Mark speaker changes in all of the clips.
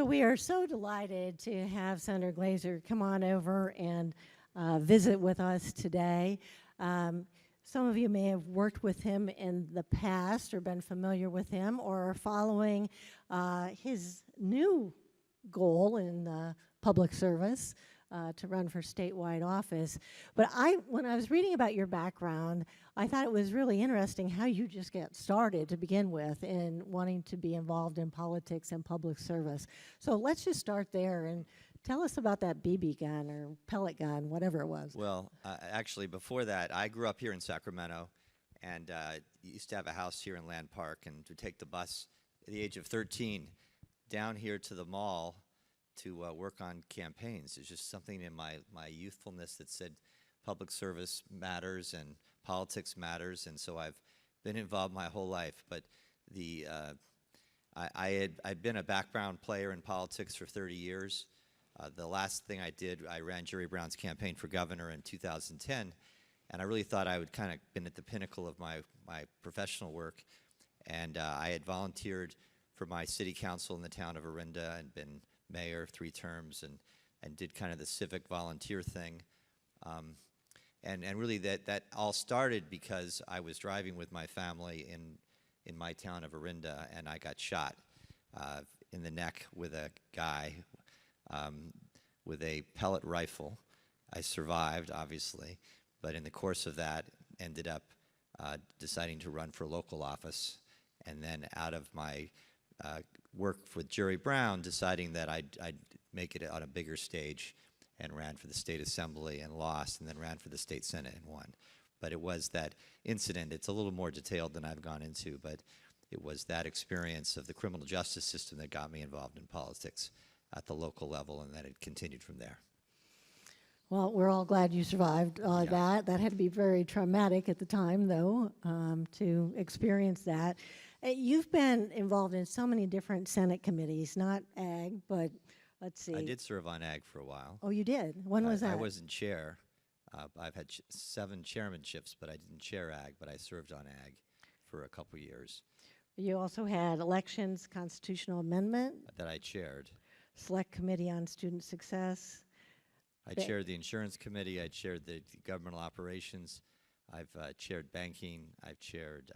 Speaker 1: So we are so delighted to have Senator Glazer come on over and visit with us today. Some of you may have worked with him in the past or been familiar with him or are following his new goal in public service to run for statewide office. But when I was reading about your background, I thought it was really interesting how you just get started to begin with in wanting to be involved in politics and public service. So let's just start there and tell us about that BB gun or pellet gun, whatever it was.
Speaker 2: Well, actually, before that, I grew up here in Sacramento and used to have a house here in Land Park and to take the bus at the age of 13 down here to the mall to work on campaigns. There's just something in my youthfulness that said public service matters and politics matters, and so I've been involved my whole life. But I'd been a background player in politics for 30 years. The last thing I did, I ran Jerry Brown's campaign for governor in 2010, and I really thought I would kind of been at the pinnacle of my professional work. And I had volunteered for my city council in the town of Orinda and been mayor 3 terms and did kind of the civic volunteer thing. And really that all started because I was driving with my family in my town of Orinda, and I got shot in the neck with a guy with a pellet rifle. I survived, obviously, but in the course of that ended up deciding to run for local office, and then out of my work with Jerry Brown, deciding that I'd make it on a bigger stage, and ran for the state assembly and lost, and then ran for the state senate and won. But it was that incident. It's a little more detailed than I've gone into, but it was that experience of the criminal justice system that got me involved in politics at the local level, and that it continued from there.
Speaker 1: Well, we're all glad you survived that. That had to be very traumatic at the time, though, to experience that. You've been involved in so many different Senate committees, not ag, but let's see.
Speaker 2: I did serve on ag for a while.
Speaker 1: Oh, you did? When was that?
Speaker 2: I wasn't chair. I've had 7 chairmanships, but I didn't chair ag, but I served on ag for a couple years.
Speaker 1: You also had elections, constitutional amendment.
Speaker 2: That I chaired.
Speaker 1: Select Committee on Student Success.
Speaker 2: I chaired the insurance committee. I chaired the governmental operations. I've chaired banking. I've chaired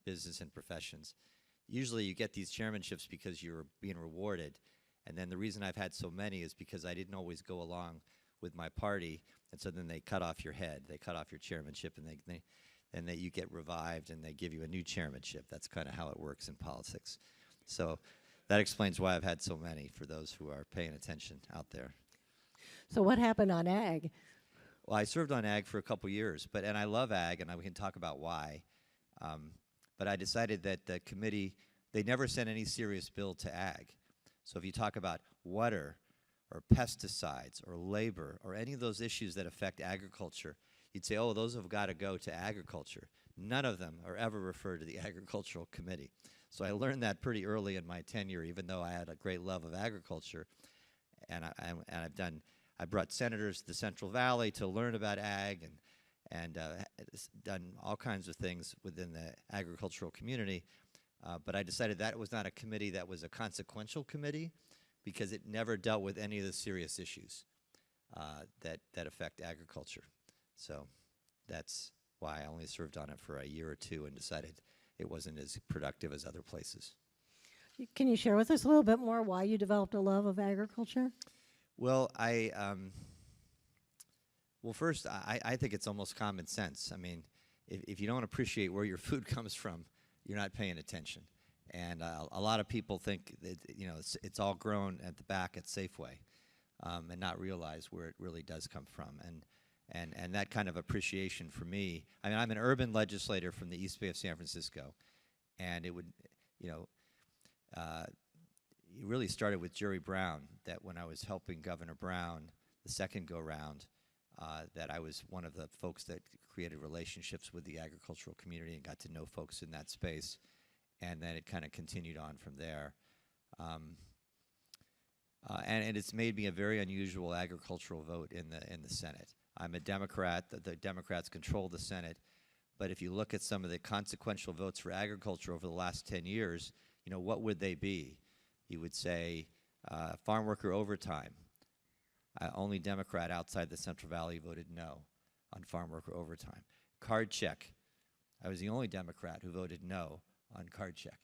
Speaker 2: business and professions. Usually you get these chairmanships because you're being rewarded. And then the reason I've had so many is because I didn't always go along with my party. And so then they cut off your head. They cut off your chairmanship, and you get revived, and they give you a new chairmanship. That's kind of how it works in politics. So that explains why I've had so many, for those who are paying attention out there.
Speaker 1: So what happened on ag?
Speaker 2: Well, I served on ag for a couple years, and I love ag, and we can talk about why. But I decided that the committee, they never sent any serious bill to ag. So if you talk about water or pesticides or labor or any of those issues that affect agriculture, you'd say, oh, those have got to go to agriculture. None of them are ever referred to the agricultural committee. So I learned that pretty early in my tenure, even though I had a great love of agriculture. And I brought senators to the Central Valley to learn about ag, and done all kinds of things within the agricultural community. But I decided that was not a committee that was a consequential committee, because it never dealt with any of the serious issues that affect agriculture. So that's why I only served on it for a year or 2 and decided it wasn't as productive as other places.
Speaker 1: Can you share with us a little bit more why you developed a love of agriculture?
Speaker 2: Well, first, I think it's almost common sense. I mean, if you don't appreciate where your food comes from, you're not paying attention. And a lot of people think that, it's all grown at the back at Safeway, and not realize where it really does come from. And that kind of appreciation for me, I mean, I'm an urban legislator from the East Bay of San Francisco, and it would, it really started with Jerry Brown, that when I was helping Governor Brown the second go-round, that I was one of the folks that created relationships with the agricultural community and got to know folks in that space, and then it kind of continued on from there. And it's made me a very unusual agricultural vote in the Senate. I'm a Democrat. The Democrats control the Senate, but if you look at some of the consequential votes for agriculture over the last 10 years, what would they be? You would say Farm worker overtime. Only Democrat outside the Central Valley voted no on farm worker overtime. Card check. I was the only Democrat who voted no on card check.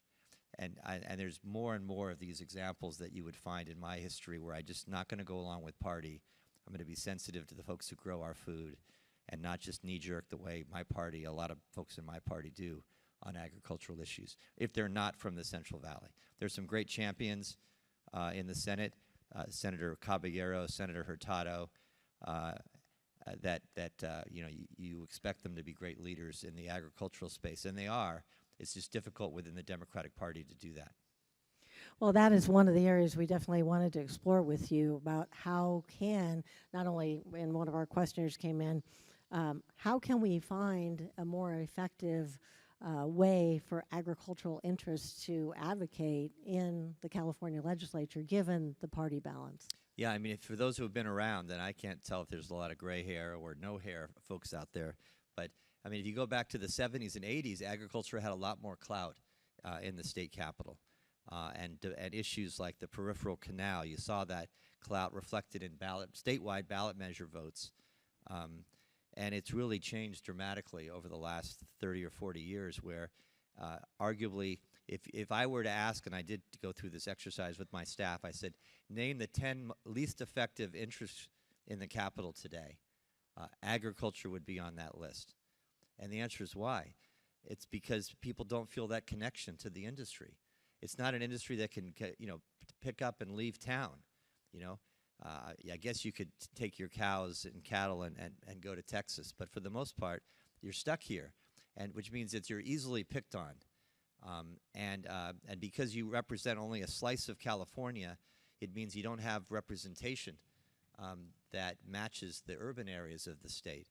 Speaker 2: And there's more and more of these examples that you would find in my history where I'm just not going to go along with party. I'm going to be sensitive to the folks who grow our food and not just knee-jerk the way my party, a lot of folks in my party do on agricultural issues, if they're not from the Central Valley. There's some great champions in the Senate, Senator Caballero, Senator Hurtado, you expect them to be great leaders in the agricultural space, and they are. It's just difficult within the Democratic Party to do that.
Speaker 1: Well, that is one of the areas we definitely wanted to explore with you about how can, not only, and one of our questioners came in, how can we find a more effective way for agricultural interests to advocate in the California legislature, given the party balance?
Speaker 2: Yeah, I mean, for those who have been around, then I can't tell if there's a lot of gray hair or no hair folks out there. But, I mean, if you go back to the 70s and 80s, agriculture had a lot more clout in the state capitol. And issues like the peripheral canal, you saw that clout reflected in statewide ballot measure votes. And it's really changed dramatically over the last 30 or 40 years where arguably, if I were to ask, and I did go through this exercise with my staff, I said, name the 10 least effective interests in the Capitol today. Agriculture would be on that list. And the answer is why? It's because people don't feel that connection to the industry. It's not an industry that can, pick up and leave town, I guess you could take your cows and cattle and go to Texas, but for the most part, you're stuck here, and which means that you're easily picked on. And because you represent only a slice of California, it means you don't have representation that matches the urban areas of the state.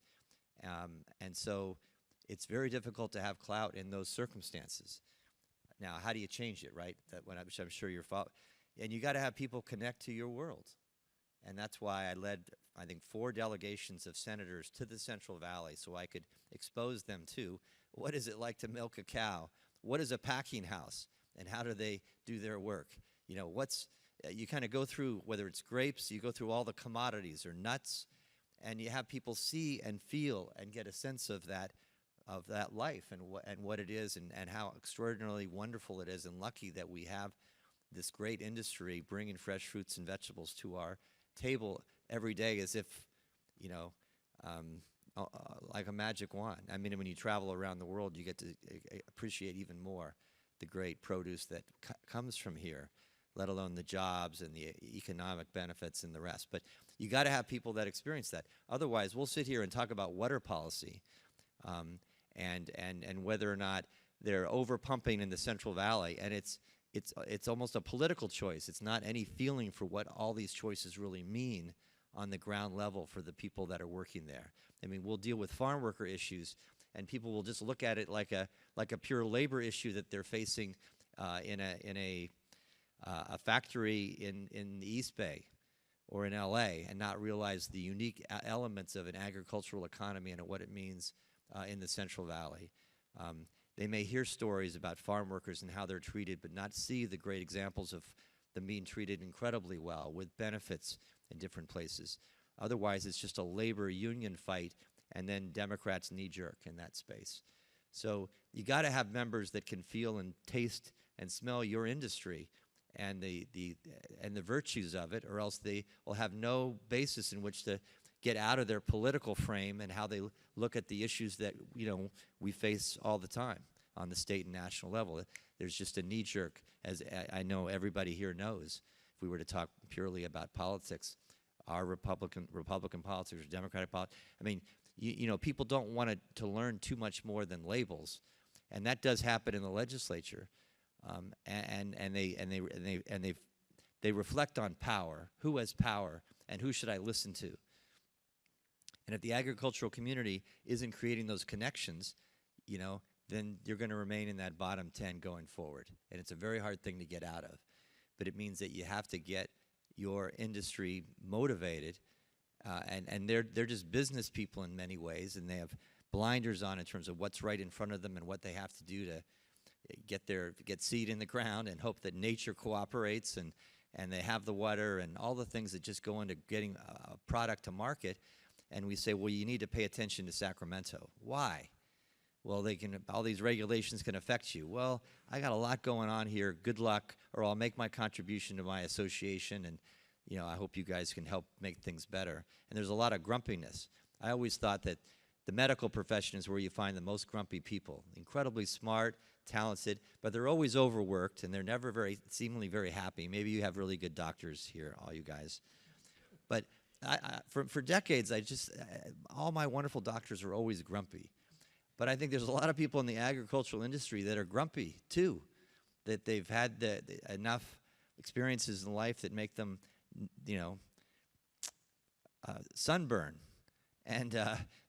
Speaker 2: And so it's very difficult to have clout in those circumstances. Now, how do you change it, right? Which I'm sure you're following. And you got to have people connect to your world. And that's why I led, I think, 4 delegations of senators to the Central Valley so I could expose them to what is it like to milk a cow? What is a packing house? And how do they do their work? You kind of go through, whether it's grapes, you go through all the commodities or nuts, and you have people see and feel and get a sense of that life and what it is and how extraordinarily wonderful it is and lucky that we have this great industry bringing fresh fruits and vegetables to our table every day as if, like a magic wand. I mean, when you travel around the world, you get to appreciate even more the great produce that comes from here, let alone the jobs and the economic benefits and the rest. But you got to have people that experience that. Otherwise, we'll sit here and talk about water policy and whether or not they're over pumping in the Central Valley, and it's almost a political choice. It's not any feeling for what all these choices really mean on the ground level for the people that are working there. I mean, we'll deal with farm worker issues, and people will just look at it like a pure labor issue that they're facing in a factory in the East Bay or in LA, and not realize the unique elements of an agricultural economy and what it means in the Central Valley. They may hear stories about farm workers and how they're treated, but not see the great examples of them being treated incredibly well with benefits in different places. Otherwise, it's just a labor union fight, and then Democrats knee-jerk in that space. So you got to have members that can feel and taste and smell your industry and the virtues of it, or else they will have no basis in which to get out of their political frame and how they look at the issues that we face all the time on the state and national level. There's just a knee-jerk, as I know everybody here knows. If we were to talk purely about politics, our Republican politics or Democratic politics, I mean, people don't want to learn too much more than labels, and that does happen in the legislature. And they reflect on power. Who has power, and who should I listen to? And if the agricultural community isn't creating those connections, then you're going to remain in that bottom 10 going forward. And it's a very hard thing to get out of. But it means that you have to get your industry motivated. And they're just business people in many ways, and they have blinders on in terms of what's right in front of them and what they have to do to get seed in the ground and hope that nature cooperates and and they have the water and all the things that just go into getting a product to market. And we say, well, you need to pay attention to Sacramento. Why? Well, all these regulations can affect you. Well, I got a lot going on here. Good luck, or I'll make my contribution to my association, and I hope you guys can help make things better. And there's a lot of grumpiness. I always thought that the medical profession is where you find the most grumpy people. Incredibly smart, talented, but they're always overworked, and they're never seemingly very happy. Maybe you have really good doctors here, all you guys. But for decades, all my wonderful doctors are always grumpy. But I think there's a lot of people in the agricultural industry that are grumpy, too, that they've had enough experiences in life that make them, sunburn. And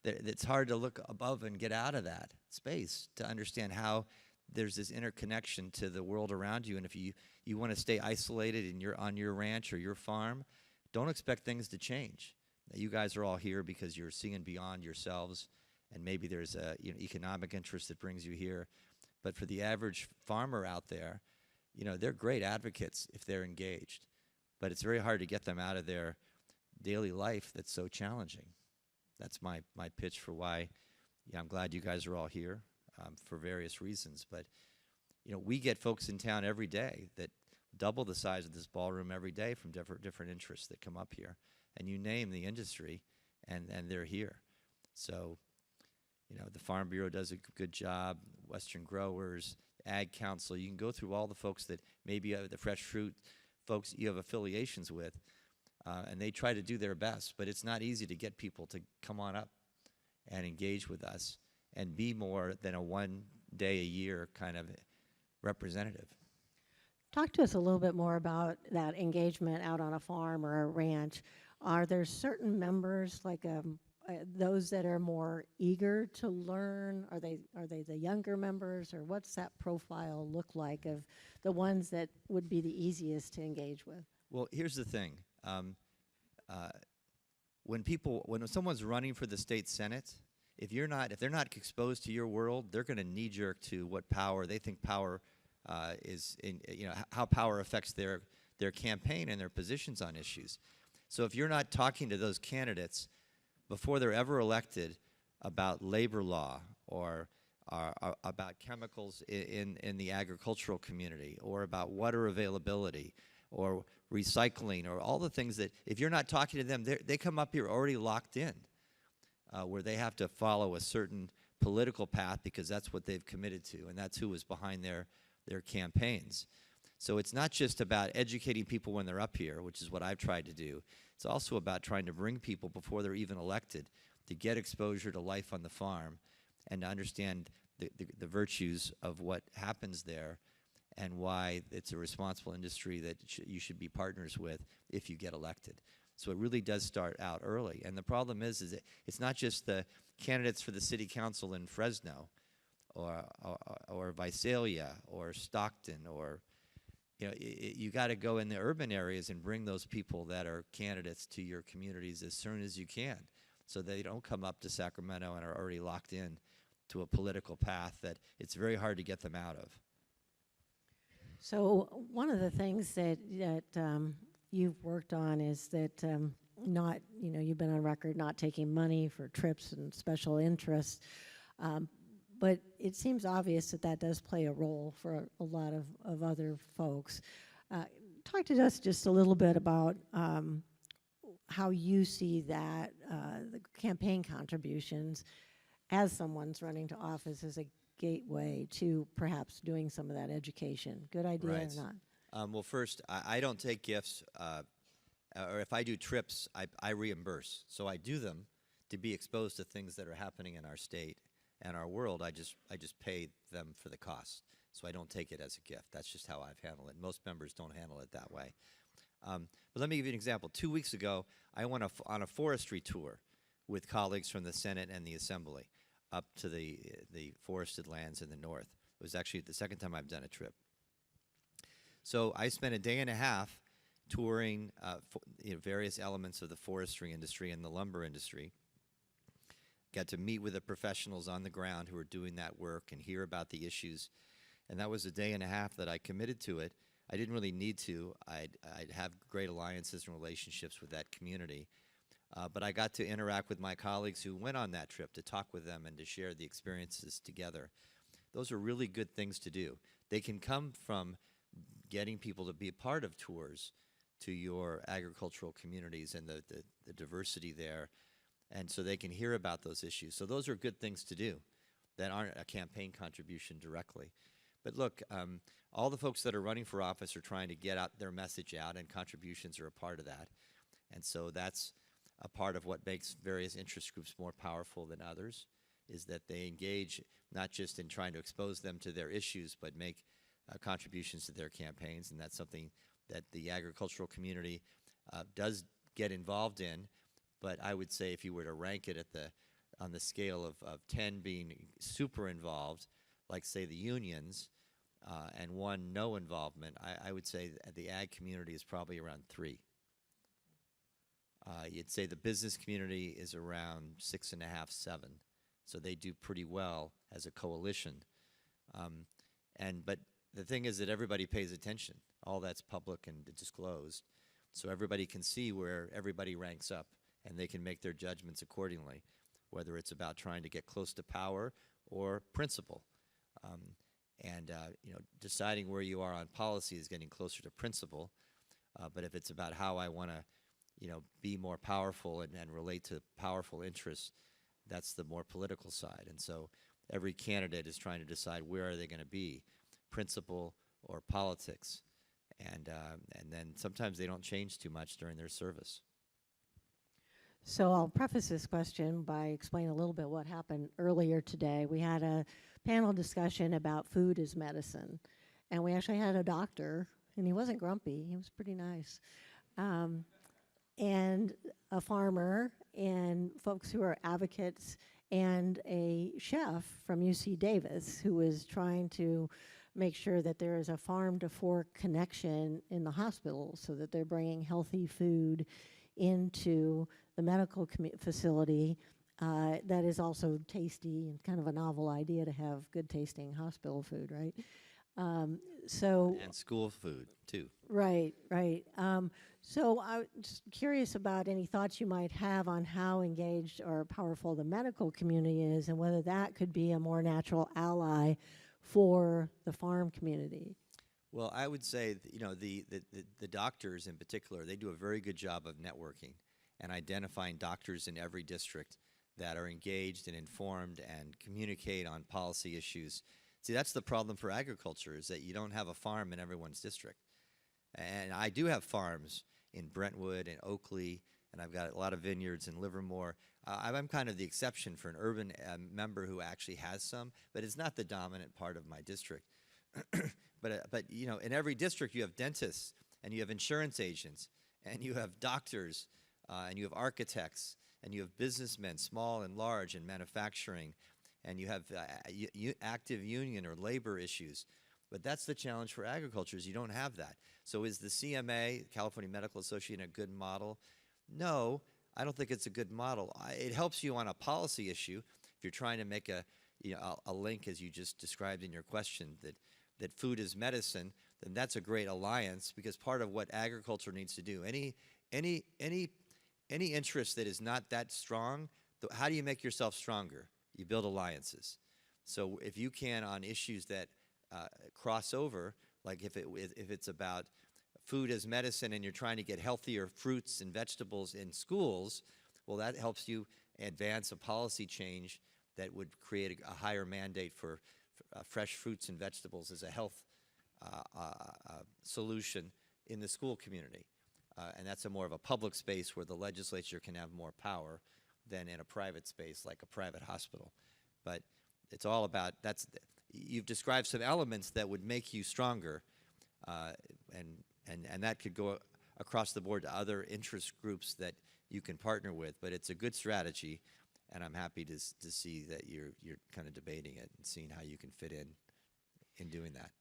Speaker 2: it's hard to look above and get out of that space to understand how there's this interconnection to the world around you. And if you want to stay isolated and you're on your ranch or your farm, don't expect things to change. You guys are all here because you're seeing beyond yourselves, and maybe there's a economic interest that brings you here. But for the average farmer out there, they're great advocates if they're engaged. But it's very hard to get them out of their daily life that's so challenging. That's my pitch for why I'm glad you guys are all here for various reasons. But, we get folks in town every day that double the size of this ballroom every day from different interests that come up here. And you name the industry, and they're here. So, the Farm Bureau does a good job, Western Growers, Ag Council. You can go through all the folks that maybe the fresh fruit folks you have affiliations with, and they try to do their best. But it's not easy to get people to come on up and engage with us and be more than a one-day-a-year kind of representative.
Speaker 1: Talk to us a little bit more about that engagement out on a farm or a ranch. Are there certain members, like those that are more eager to learn? Are they the younger members, or what's that profile look like of the ones that would be the easiest to engage with?
Speaker 2: Well, here's the thing. When someone's running for the state senate, if they're not exposed to your world, they're going to knee-jerk to what power they think power is in, how power affects their campaign and their positions on issues. So if you're not talking to those candidates before they're ever elected about labor law or about chemicals in the agricultural community, or about water availability or recycling, or all the things that, if you're not talking to them, they come up here already locked in, where they have to follow a certain political path because that's what they've committed to, and that's who is behind their campaigns. So it's not just about educating people when they're up here, which is what I've tried to do. It's also about trying to bring people before they're even elected to get exposure to life on the farm and to understand the virtues of what happens there and why it's a responsible industry that you should be partners with if you get elected. So it really does start out early. And the problem is that it's not just the candidates for the city council in Fresno or Visalia or Stockton, or you got to go in the urban areas and bring those people that are candidates to your communities as soon as you can, so they don't come up to Sacramento and are already locked in to a political path that it's very hard to get them out of.
Speaker 1: So one of the things that you've worked on is that you've been on record not taking money for trips and special interests. But it seems obvious that does play a role for a lot of other folks. Talk to us just a little bit about how you see that, the campaign contributions, as someone's running to office, as a gateway to perhaps doing some of that education. Good idea
Speaker 2: Right.
Speaker 1: or not?
Speaker 2: Well, first, I don't take gifts, or if I do trips, I reimburse. So I do them to be exposed to things that are happening in our state and our world. I just pay them for the cost. So I don't take it as a gift. That's just how I've handled it. Most members don't handle it that way. But let me give you an example. 2 weeks ago, I went on a forestry tour with colleagues from the Senate and the Assembly up to the forested lands in the north. It was actually the second time I've done a trip. So I spent a day and a half touring various elements of the forestry industry and the lumber industry. Got to meet with the professionals on the ground who are doing that work and hear about the issues. And that was a day and a half that I committed to it. I didn't really need to. I'd have great alliances and relationships with that community. But I got to interact with my colleagues who went on that trip, to talk with them and to share the experiences together. Those are really good things to do. They can come from getting people to be a part of tours to your agricultural communities and the diversity there, and so they can hear about those issues. So those are good things to do that aren't a campaign contribution directly. But look, all the folks that are running for office are trying to get out their message out, and contributions are a part of that. And so that's a part of what makes various interest groups more powerful than others, is that they engage not just in trying to expose them to their issues, but make contributions to their campaigns. And that's something that the agricultural community does get involved in. But I would say, if you were to rank it on the scale of 10 being super involved, like say the unions, and 1 no involvement, I would say the ag community is probably around 3. You'd say the business community is around 6.5, 7. So they do pretty well as a coalition. But the thing is that everybody pays attention. All that's public and disclosed. So everybody can see where everybody ranks up, and they can make their judgments accordingly, whether it's about trying to get close to power or principle. Deciding where you are on policy is getting closer to principle. But if it's about how I want to be more powerful and relate to powerful interests, that's the more political side. And so every candidate is trying to decide, where are they going to be, principle or politics. And then sometimes they don't change too much during their service.
Speaker 1: So I'll preface this question by explaining a little bit what happened earlier today. We had a panel discussion about food as medicine. And we actually had a doctor, and he wasn't grumpy. He was pretty nice. And a farmer, and folks who are advocates, and a chef from UC Davis who was trying to make sure that there is a farm-to-fork connection in the hospital, so that they're bringing healthy food into the medical facility that is also tasty, and kind of a novel idea to have good-tasting hospital food, right? And
Speaker 2: school food, too.
Speaker 1: Right. So I'm just curious about any thoughts you might have on how engaged or powerful the medical community is, and whether that could be a more natural ally for the farm community.
Speaker 2: Well, I would say, the doctors in particular, they do a very good job of networking and identifying doctors in every district that are engaged and informed and communicate on policy issues. See, that's the problem for agriculture, is that you don't have a farm in everyone's district. And I do have farms in Brentwood and Oakley, and I've got a lot of vineyards in Livermore. I'm kind of the exception for an urban member who actually has some, but it's not the dominant part of my district. But in every district you have dentists, and you have insurance agents, and you have doctors, and you have architects, and you have businessmen, small and large, in manufacturing, and you have active union or labor issues. But that's the challenge for agriculture, is you don't have that. So is the CMA, California Medical Association, a good model? No, I don't think it's a good model. It helps you on a policy issue if you're trying to make a link, as you just described in your question, that food is medicine. Then that's a great alliance, because part of what agriculture needs to do, any interest that is not that strong, how do you make yourself stronger? You build alliances. So if you can, on issues that cross over, like if it's about food as medicine and you're trying to get healthier fruits and vegetables in schools, well, that helps you advance a policy change that would create a higher mandate for fresh fruits and vegetables as a health solution in the school community. And that's more of a public space where the legislature can have more power than in a private space like a private hospital. But it's all about, you've described some elements that would make you stronger, and that could go across the board to other interest groups that you can partner with. But it's a good strategy, and I'm happy to see that you're kind of debating it and seeing how you can fit in doing that.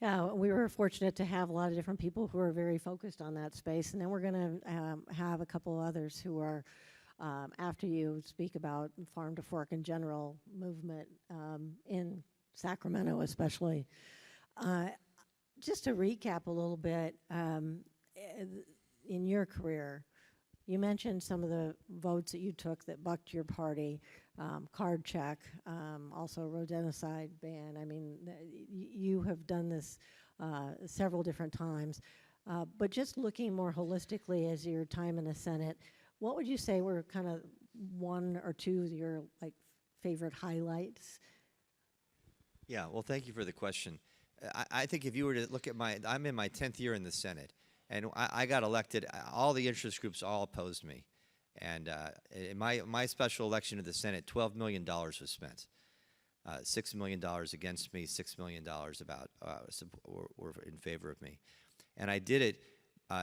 Speaker 1: Yeah, we were fortunate to have a lot of different people who are very focused on that space, and then we're going to have a couple others who are, after you, speak about farm to fork in general movement in Sacramento especially. just to recap a little bit, in your career, you mentioned some of the votes that you took that bucked your party, card check, also rodenticide ban. I mean, you have done this several different times. But just looking more holistically as your time in the Senate, what would you say were kind of one or two of your like favorite highlights?
Speaker 2: Yeah, well, thank you for the question. I think if you were to look at I'm in my 10th year in the Senate, and I got elected. All the interest groups all opposed me. And in my special election to the Senate, $12 million was spent. $6 million against me, $6 million were in favor of me. And I did it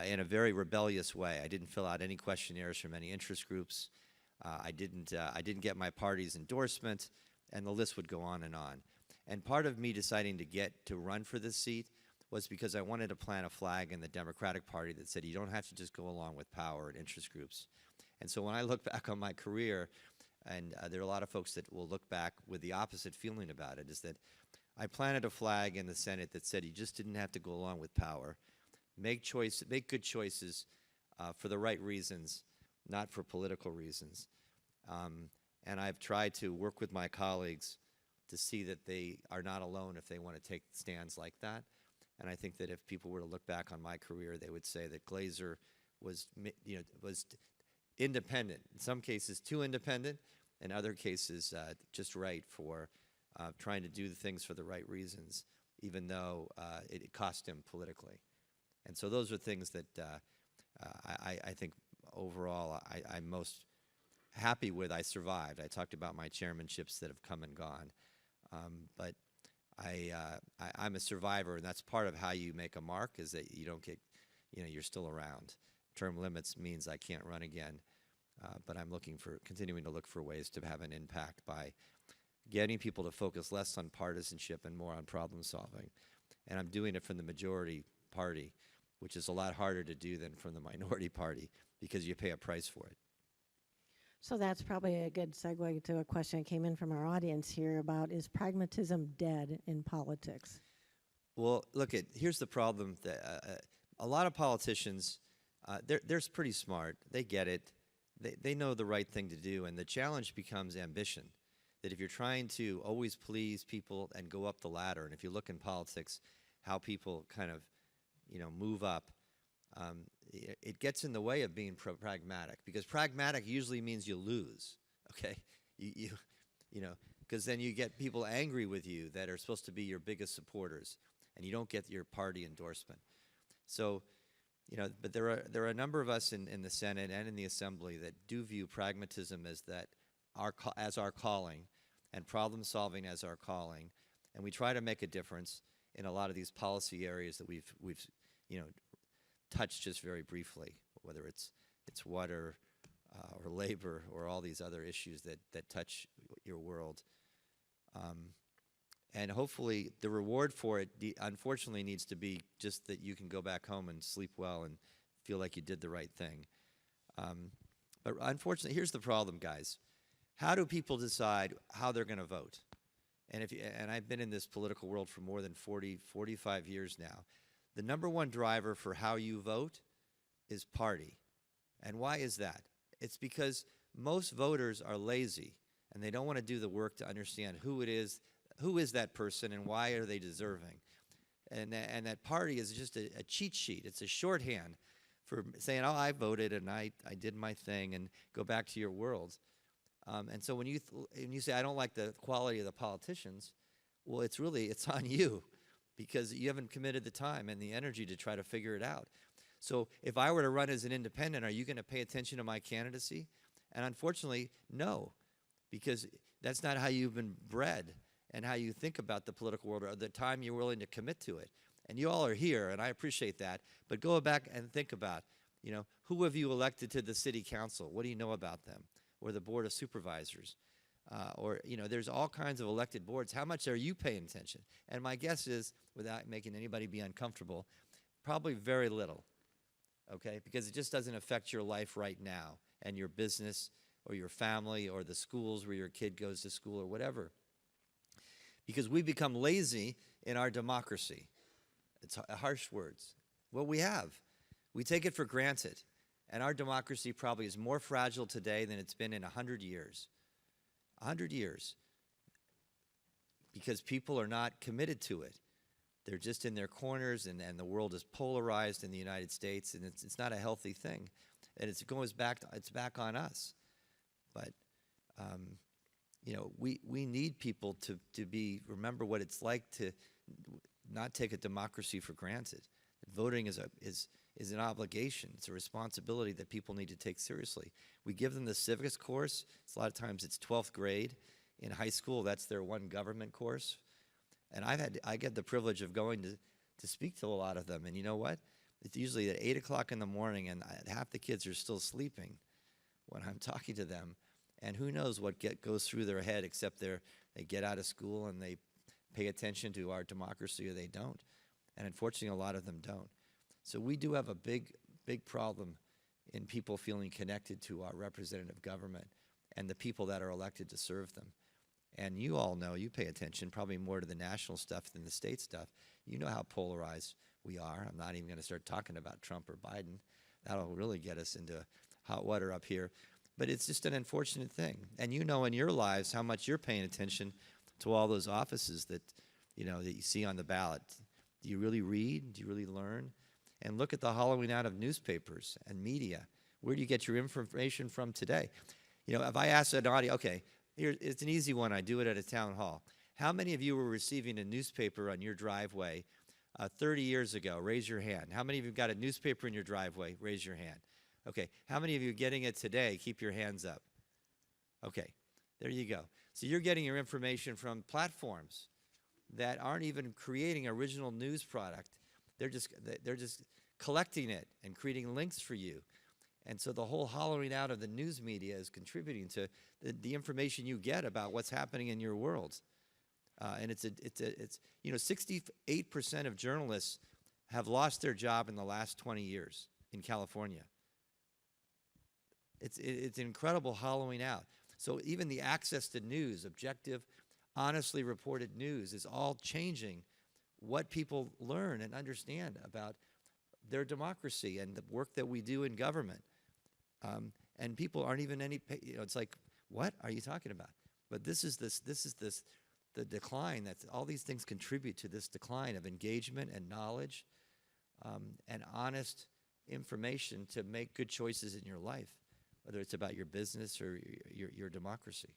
Speaker 2: in a very rebellious way. I didn't fill out any questionnaires from any interest groups. I didn't get my party's endorsement, and the list would go on. And part of me deciding to run for this seat was because I wanted to plant a flag in the Democratic Party that said you don't have to just go along with power and interest groups. And so when I look back on my career, and there are a lot of folks that will look back with the opposite feeling about it, is that I planted a flag in the Senate that said you just didn't have to go along with power. Make good choices for the right reasons, not for political reasons. And I've tried to work with my colleagues to see that they are not alone if they want to take stands like that. And I think that if people were to look back on my career, they would say that Glazer was independent. In some cases, too independent. In other cases, just right for trying to do the things for the right reasons, even though it cost him politically. And so those are things that I think overall I'm most happy with. I survived. I talked about my chairmanships that have come and gone. But I'm a survivor, and that's part of how you make a mark, is that you don't get, you're still around. Term limits means I can't run again, but I'm continuing to look for ways to have an impact by getting people to focus less on partisanship and more on problem solving. And I'm doing it from the majority party, which is a lot harder to do than from the minority party because you pay a price for it.
Speaker 1: So that's probably a good segue to a question that came in from our audience here about, is pragmatism dead in politics?
Speaker 2: Well, here's the problem. A lot of politicians, they're pretty smart. They get it. They know the right thing to do, and the challenge becomes ambition. That if you're trying to always please people and go up the ladder, and if you look in politics, how people kind of, move up, it gets in the way of being pragmatic, because pragmatic usually means you lose. Okay, because then you get people angry with you that are supposed to be your biggest supporters, and you don't get your party endorsement. So, but there are a number of us in the Senate and in the Assembly that do view pragmatism as our calling, and problem solving as our calling, and we try to make a difference in a lot of these policy areas that we've touched just very briefly, whether it's water or labor or all these other issues that touch your world. And hopefully the reward for it, unfortunately, needs to be just that you can go back home and sleep well and feel like you did the right thing. But unfortunately, here's the problem, guys. How do people decide how they're going to vote? And I've been in this political world for more than 45 years now. The number one driver for how you vote is party. And why is that? It's because most voters are lazy, and they don't want to do the work to understand who is that person, and why are they deserving. And that party is just a cheat sheet. It's a shorthand for saying, oh, I voted and I did my thing, and go back to your world. And so when you say, I don't like the quality of the politicians, well, it's on you, because you haven't committed the time and the energy to try to figure it out. So if I were to run as an independent, are you going to pay attention to my candidacy? And unfortunately, no, because that's not how you've been bred and how you think about the political world, or the time you're willing to commit to it. And you all are here, and I appreciate that, but go back and think about, who have you elected to the city council? What do you know about them? Or the board of supervisors? There's all kinds of elected boards. How much are you paying attention? And my guess is, without making anybody be uncomfortable, probably very little, okay? Because it just doesn't affect your life right now, and your business, or your family, or the schools where your kid goes to school, or whatever. Because we become lazy in our democracy. It's harsh words. Well, we have. We take it for granted. And our democracy probably is more fragile today than it's been in 100 years. 100 years. Because people are not committed to it. They're just in their corners, and the world is polarized in the United States, and it's not a healthy thing. And it's back on us. But, you know, we need people to remember what it's like to not take a democracy for granted. Voting is an obligation. It's a responsibility that people need to take seriously. We give them the civics course. A lot of times it's 12th grade. In high school, that's their one government course. And I get the privilege of going to speak to a lot of them. And you know what? It's usually at 8 o'clock in the morning, and half the kids are still sleeping when I'm talking to them. And who knows what goes through their head, except they get out of school and they pay attention to our democracy, or they don't. And unfortunately, a lot of them don't. So we do have a big problem in people feeling connected to our representative government and the people that are elected to serve them. And you all know, you pay attention probably more to the national stuff than the state stuff. You know how polarized we are. I'm not even going to start talking about Trump or Biden. That'll really get us into hot water up here. But it's just an unfortunate thing. And you know in your lives how much you're paying attention to all those offices that you see on the ballot. Do you really read? Do you really learn? And look at the hollowing out of newspapers and media. Where do you get your information from today? You know, if I ask an audience, okay, it's an easy one. I do it at a town hall. How many of you were receiving a newspaper on your driveway 30 years ago? Raise your hand. How many of you got a newspaper in your driveway? Raise your hand. Okay. How many of you are getting it today? Keep your hands up. Okay. There you go. So you're getting your information from platforms that aren't even creating original news product. They're just collecting it and creating links for you. And so the whole hollowing out of the news media is contributing to the information you get about what's happening in your world. And it's 68% of journalists have lost their job in the last 20 years in California. It's incredible hollowing out. So even the access to news, objective, honestly reported news, is all changing what people learn and understand about their democracy and the work that we do in government. And people aren't even it's like, what are you talking about? But this is the decline. That's all these things contribute to this decline of engagement and knowledge and honest information to make good choices in your life, whether it's about your business or your democracy.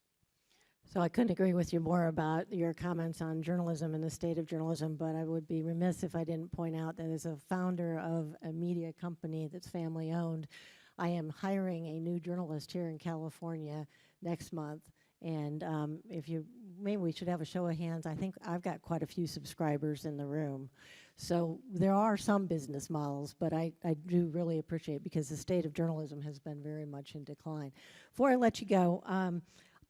Speaker 1: So I couldn't agree with you more about your comments on journalism and the state of journalism, but I would be remiss if I didn't point out that as a founder of a media company that's family owned, I am hiring a new journalist here in California next month. And maybe we should have a show of hands. I think I've got quite a few subscribers in the room. So there are some business models, but I do really appreciate it because the state of journalism has been very much in decline. Before I let you go,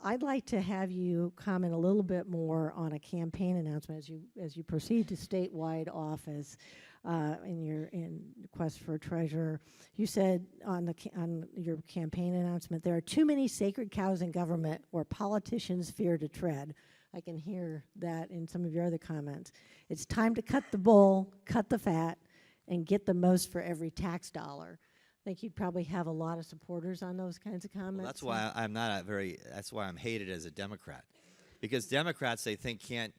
Speaker 1: I'd like to have you comment a little bit more on a campaign announcement as you proceed to statewide office in your quest for treasurer. You said on your campaign announcement, there are too many sacred cows in government where politicians fear to tread. I can hear that in some of your other comments. It's time to cut the bull, cut the fat, and get the most for every tax dollar. I think you'd probably have a lot of supporters on those kinds of comments.
Speaker 2: Well, that's why I'm not that's why I'm hated as a Democrat. Because Democrats, they think, can't,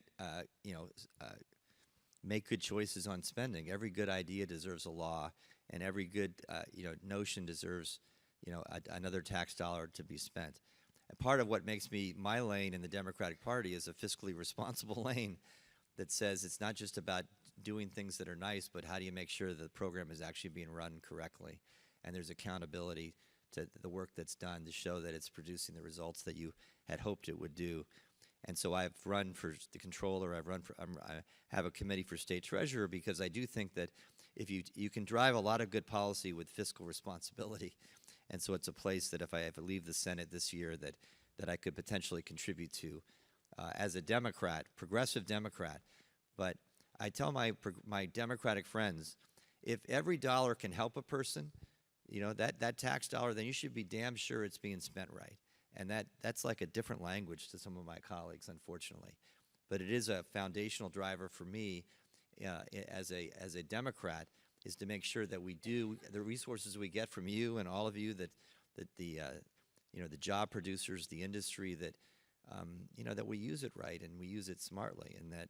Speaker 2: make good choices on spending. Every good idea deserves a law, and every good, notion deserves, another tax dollar to be spent. And part of what makes my lane in the Democratic Party is a fiscally responsible lane that says it's not just about doing things that are nice, but how do you make sure that the program is actually being run correctly? And there's accountability to the work that's done to show that it's producing the results that you had hoped it would do. And so I've run for the controller. I have a committee for state treasurer because I do think that if you can drive a lot of good policy with fiscal responsibility, and so it's a place that if I leave the Senate this year that I could potentially contribute to as a Democrat, progressive Democrat. But I tell my Democratic friends, if every dollar can help a person, that tax dollar, then you should be damn sure it's being spent right. And that's like a different language to some of my colleagues, unfortunately. But it is a foundational driver for me as a Democrat is to make sure that we do the resources we get from you and all of you, that the the job producers, the industry, that that we use it right and we use it smartly, and that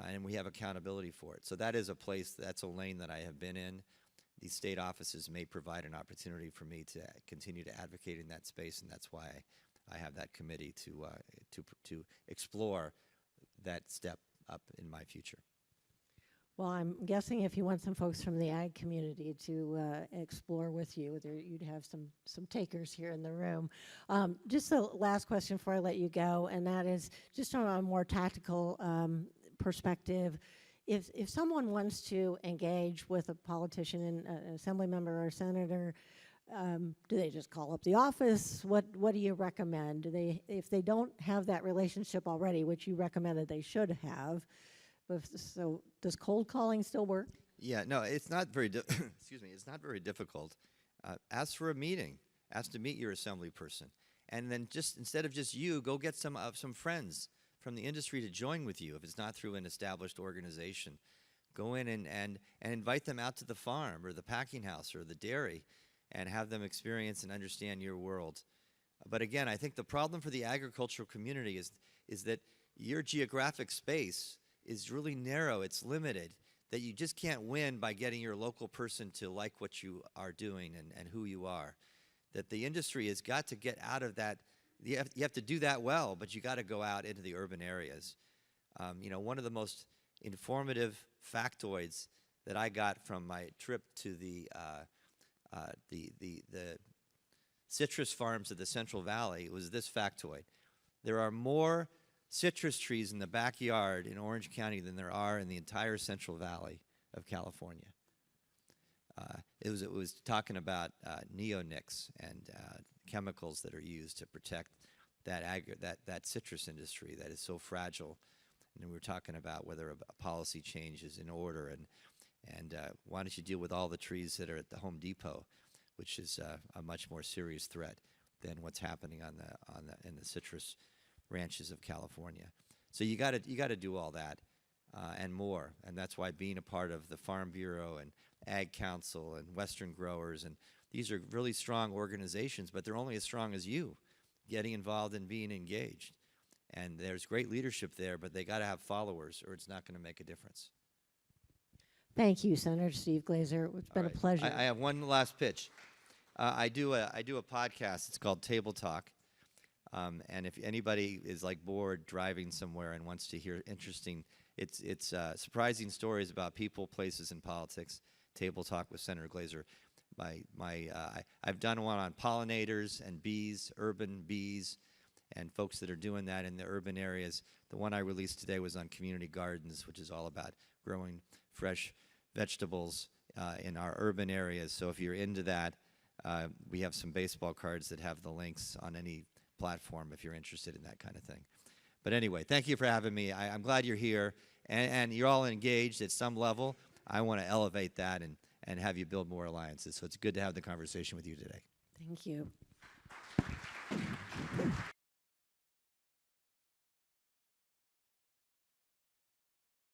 Speaker 2: and we have accountability for it. So that is a place, that's a lane that I have been in. These state offices may provide an opportunity for me to continue to advocate in that space, and that's why I have that committee to explore that step up in my future.
Speaker 1: Well, I'm guessing if you want some folks from the ag community to explore with you, you'd have some takers here in the room. Just the last question before I let you go, and that is just on a more tactical perspective. If someone wants to engage with a politician, an assembly member or a senator, do they just call up the office? What do you recommend? If they don't have that relationship already, which you recommended they should have, so does cold calling still work?
Speaker 2: Yeah, no, it's not very excuse me, it's not very difficult. Ask for a meeting. Ask to meet your assembly person, and then just instead of just you, go get some friends from the industry to join with you. If it's not through an established organization, go in and invite them out to the farm or the packing house or the dairy, and have them experience and understand your world. But again, I think the problem for the agricultural community is that your geographic space is really narrow, it's limited, that you just can't win by getting your local person to like what you are doing and who you are. That the industry has got to get out of that. You have to do that well, but you got to go out into the urban areas. One of the most informative factoids that I got from my trip to the citrus farms of the Central Valley was this factoid. There are more citrus trees in the backyard in Orange County than there are in the entire Central Valley of California. It was talking about neonics and chemicals that are used to protect that citrus industry that is so fragile. And we were talking about whether a policy change is in order, and why don't you deal with all the trees that are at the Home Depot, which is a much more serious threat than what's happening in the citrus ranches of California. So you got to do all that and more, and that's why being a part of the Farm Bureau and Ag Council and Western Growers, and these are really strong organizations, but they're only as strong as you getting involved and being engaged. And there's great leadership there, but they got to have followers, or it's not going to make a difference.
Speaker 1: Thank you, Senator Steve Glazer. It's been a pleasure.
Speaker 2: I have one last pitch. I do a podcast. It's called Table Talk. And if anybody is like bored driving somewhere and wants to hear interesting, it's surprising stories about people, places, and politics. Table Talk with Senator Glazer. I've done one on pollinators and bees, urban bees, and folks that are doing that in the urban areas. The one I released today was on community gardens, which is all about growing fresh vegetables in our urban areas. So if you're into that, we have some baseball cards that have the links on any platform if you're interested in that kind of thing. But anyway, thank you for having me. I'm glad you're here, and you're all engaged at some level. I want to elevate that and have you build more alliances. So it's good to have the conversation with you today.
Speaker 1: Thank you.